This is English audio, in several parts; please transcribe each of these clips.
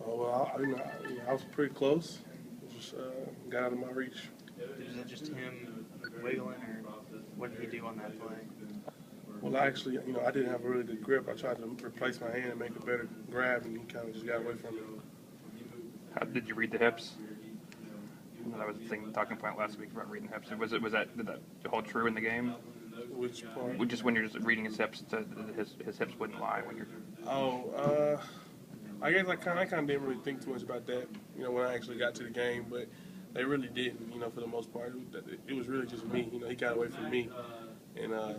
Oh, well, I was pretty close. It just got out of my reach. Was it just him wiggling, or what did he do on that play? Well, actually, I didn't have a really good grip. I tried to replace my hand and make a better grab, and he kind of just got away from me. How did you read the hips? That was the talking point last week about reading hips. Did that hold true in the game? Which part? Just when you're just reading his hips, his hips wouldn't lie when you're. Oh, I guess I kind of didn't really think too much about that, when I actually got to the game, but they really didn't, for the most part. It was really just me. He got away from me, and I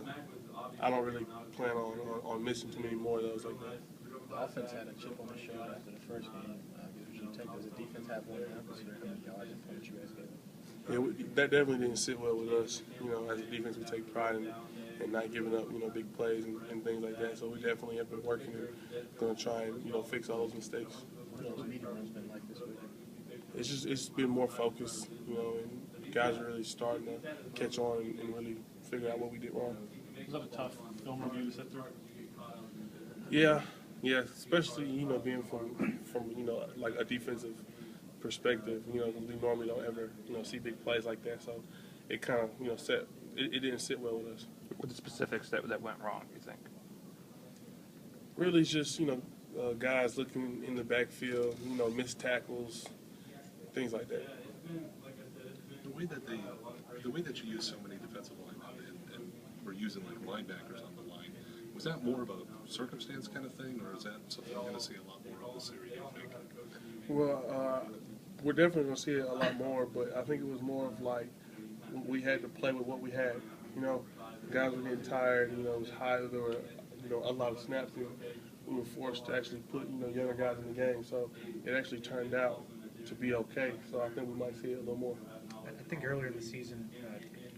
don't really plan on missing too many more of those like that. The offense had a chip on the shoulder after the first game. Does the defense have one now considering how many yards and points you guys get? Yeah, that definitely didn't sit well with us. As a defense, we take pride in not giving up, big plays and things like that. So we definitely have been working and going to try and, fix all those mistakes. What have those meeting rooms been like this week? It's been more focused, and guys are really starting to catch on and really figure out what we did wrong. Was that a tough film review to sit through? Yeah, especially being from like a defensive perspective. We normally don't ever see big plays like that, so it kind of it didn't sit well with us. What are the specifics that went wrong, you think? Really, it's just guys looking in the backfield, missed tackles, things like that. The way that you use so many defensive linemen and we're using like linebackers on the line, was that more of a circumstance kind of thing, or is that something we're going to see a lot more of this year, do you think? Well, we're definitely going to see it a lot more, but I think it was more of like we had to play with what we had. Guys were getting tired. It was high. There were a lot of snaps, and we were forced to actually put younger guys in the game. So it actually turned out to be okay. So I think we might see it a little more. I think earlier in the season,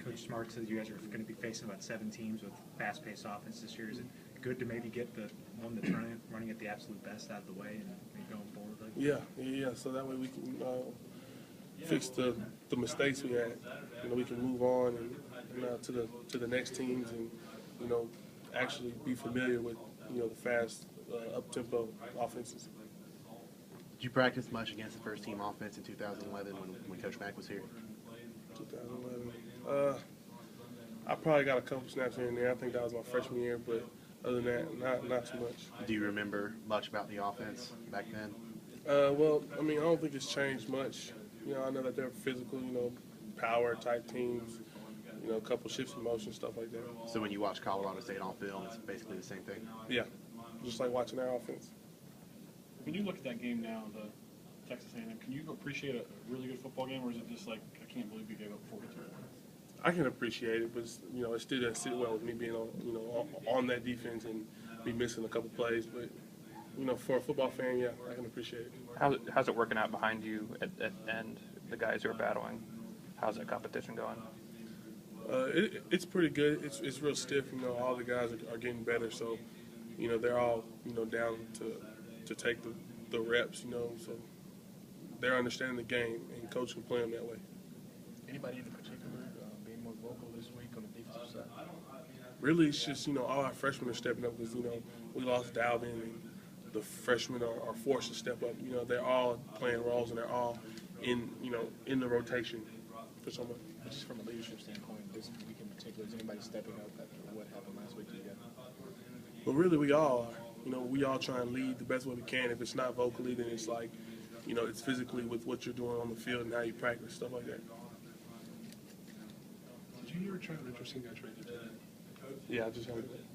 Coach Smart said you guys are going to be facing about 7 teams with fast-paced offense this year. Is it good to maybe get the one that's running at the absolute best out of the way and maybe going forward? Yeah. So that way we can fix the mistakes we had. We can move on and to the next teams and actually be familiar with the fast up-tempo offenses. Did you practice much against the first team offense in 2011 when Coach Mack was here? 2011. I probably got a couple snaps here and there. I think that was my freshman year, but other than that, not too much. Do you remember much about the offense back then? Well, I don't think it's changed much. I know that they're physical, power type teams. A couple shifts in motion, stuff like that. So when you watch Colorado State on film, it's basically the same thing? Yeah, just like watching their offense. When you look at that game now, the Texas A&M, can you appreciate a really good football game, or is it just like, I can't believe you gave up 42 points? I can appreciate it, but it still doesn't sit well with me being on that defense and be missing a couple plays. But for a football fan, yeah, I can appreciate it. How's it working out behind you and the guys who are battling? How's that competition going? It's pretty good. It's real stiff. All the guys are getting better, so they're all down to take the reps. So they're understanding the game, and coach can play them that way. Anybody in particular being more vocal this week on the defensive side? Really, it's just all our freshmen are stepping up because we lost Dalvin, and the freshmen are forced to step up. They're all playing roles, and they're all in the rotation for someone. Just from a leadership standpoint, this week in particular, is anybody stepping up after what happened last week to you guys? Well, really, we all are. We all try and lead the best way we can. If it's not vocally, then it's like, it's physically with what you're doing on the field and how you practice, stuff like that. Did you hear Trevor Richardson got traded today? Yeah, I just heard that.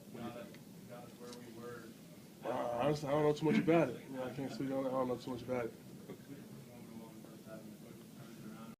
Honestly, I don't know too much about it. I can't speak on it. I don't know too much about it.